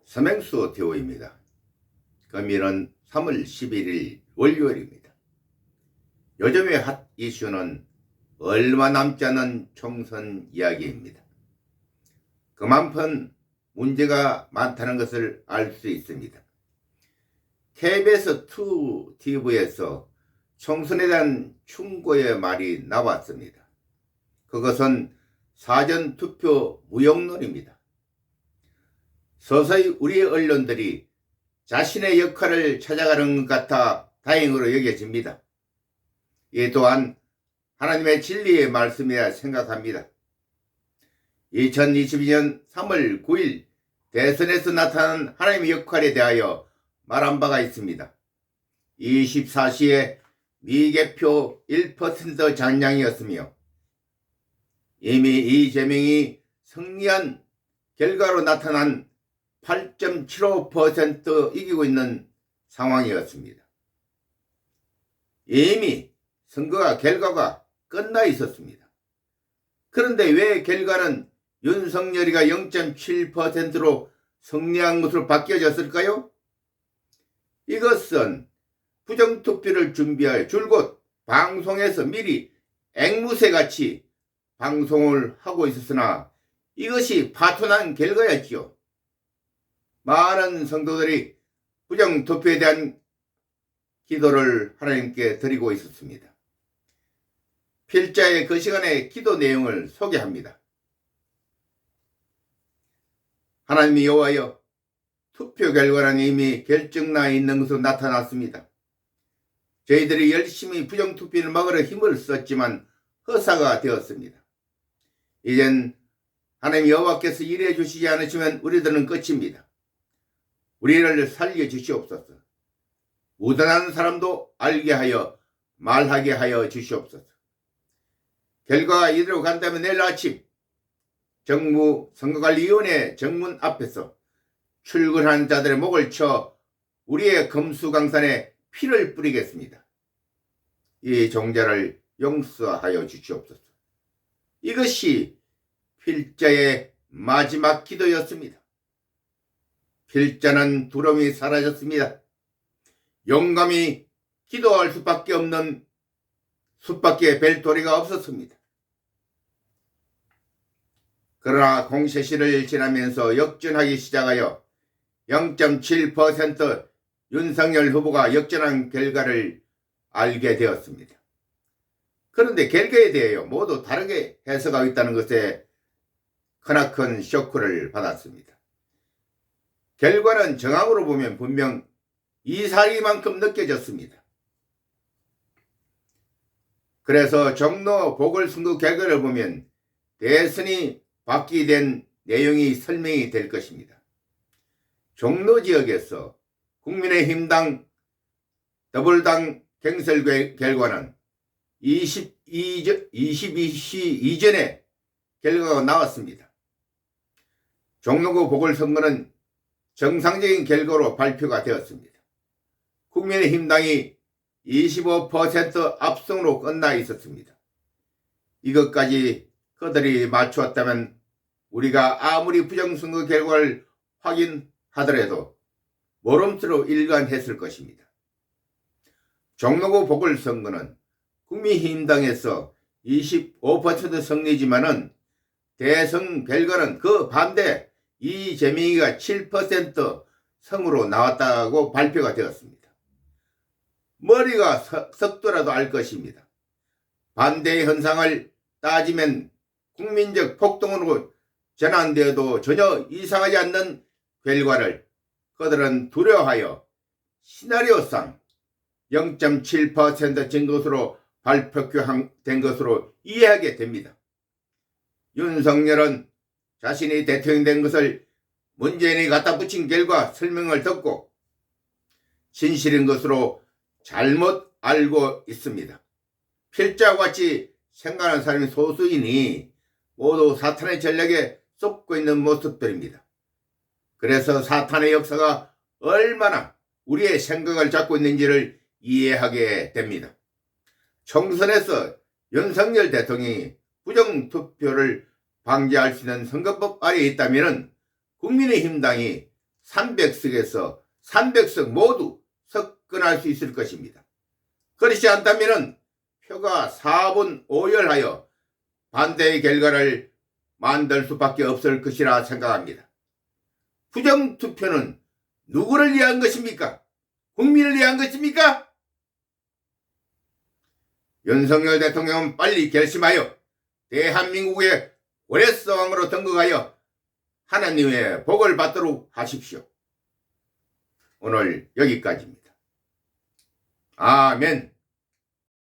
서맹수 대호입니다. 금일은 3월 11일 월요일입니다. 요즘의 핫 이슈는 얼마 남지 않은 총선 이야기입니다. 그만큼 문제가 많다는 것을 알 수 있습니다. KBS2 TV에서 총선에 대한 충고의 말이 나왔습니다. 그것은 사전투표 무용론입니다. 서서히 우리 언론들이 자신의 역할을 찾아가는 것 같아 다행으로 여겨집니다. 이 또한 하나님의 진리의 말씀이라 생각합니다. 2022년 3월 9일 대선에서 나타난 하나님의 역할에 대하여 말한 바가 있습니다. 24시에 미개표 1% 잔량이었으며 이미 이재명이 승리한 결과로 나타난 8.75% 이기고 있는 상황이었습니다. 이미 선거가 결과가 끝나 있었습니다. 그런데 왜 결과는 윤석열이가 0.7%로 승리한 것으로 바뀌어졌을까요? 이것은 부정투표를 준비하여 줄곧 방송에서 미리 앵무새같이 방송을 하고 있었으나 이것이 파토난 결과였지요. 많은 성도들이 부정투표에 대한 기도를 하나님께 드리고 있었습니다. 필자의 그 시간의 기도 내용을 소개합니다. 하나님이 여호와여, 투표 결과는 이미 결정나 있는 것으로 나타났습니다. 저희들이 열심히 부정투표를 막으려 힘을 썼지만 허사가 되었습니다. 이젠 하나님 여호와께서 일해 주시지 않으시면 우리들은 끝입니다. 우리를 살려주시옵소서. 무단한 사람도 알게 하여 말하게 하여 주시옵소서. 결과가 이대로 간다면 내일 아침 정무선거관리위원회 정문 앞에서 출근하는 자들의 목을 쳐 우리의 금수강산에 피를 뿌리겠습니다. 이 종자를 용서하여 주시옵소서. 이것이 필자의 마지막 기도였습니다. 필자는 두려움이 사라졌습니다. 용감히 기도할 수밖에 없는 숲밖에 벨도리가 없었습니다. 그러나 공세시를 지나면서 역전하기 시작하여 0.7% 윤석열 후보가 역전한 결과를 알게 되었습니다. 그런데 결과에 대하여 모두 다르게 해석하고 있다는 것에 크나큰 쇼크를 받았습니다. 결과는 정황으로 보면 분명 이사리만큼 느껴졌습니다. 그래서 종로 보궐선거 결과를 보면 대선이 받게 된 내용이 설명이 될 것입니다. 종로 지역에서 국민의힘당 더불당 경선 결과는 22시 이전에 결과가 나왔습니다. 종로구 보궐선거는 정상적인 결과로 발표가 되었습니다. 국민의힘당이 25% 압승으로 끝나 있었습니다. 이것까지 그들이 맞추었다면 우리가 아무리 부정선거 결과를 확인하더라도 모름수로 일관했을 것입니다. 종로구 보궐선거는 국민의힘당에서 25% 승리지만은 대선 결과는 그 반대 이재명이가 7% 성으로 나왔다고 발표가 되었습니다. 머리가 썩더라도 알 것입니다. 반대의 현상을 따지면 국민적 폭동으로 전환되어도 전혀 이상하지 않는 결과를 그들은 두려워하여 시나리오상 0.7% 진 것으로 발표된 것으로 이해하게 됩니다. 윤석열은 자신이 대통령 된 것을 문재인이 갖다 붙인 결과 설명을 듣고 진실인 것으로 잘못 알고 있습니다. 필자와 같이 생각하는 사람이 소수이니 모두 사탄의 전략에 쏟고 있는 모습들입니다. 그래서 사탄의 역사가 얼마나 우리의 생각을 잡고 있는지를 이해하게 됩니다. 총선에서 윤석열 대통령이 부정투표를 방지할 수 있는 선거법 아래에 있다면 국민의힘당이 300석에서 300석 모두 석권할 수 있을 것입니다. 그렇지 않다면 표가 4분 5열하여 반대의 결과를 만들 수밖에 없을 것이라 생각합니다. 부정투표는 누구를 위한 것입니까? 국민을 위한 것입니까? 윤석열 대통령은 빨리 결심하여 대한민국의 고레스왕으로 등극하여 하나님의 복을 받도록 하십시오. 오늘 여기까지입니다. 아멘.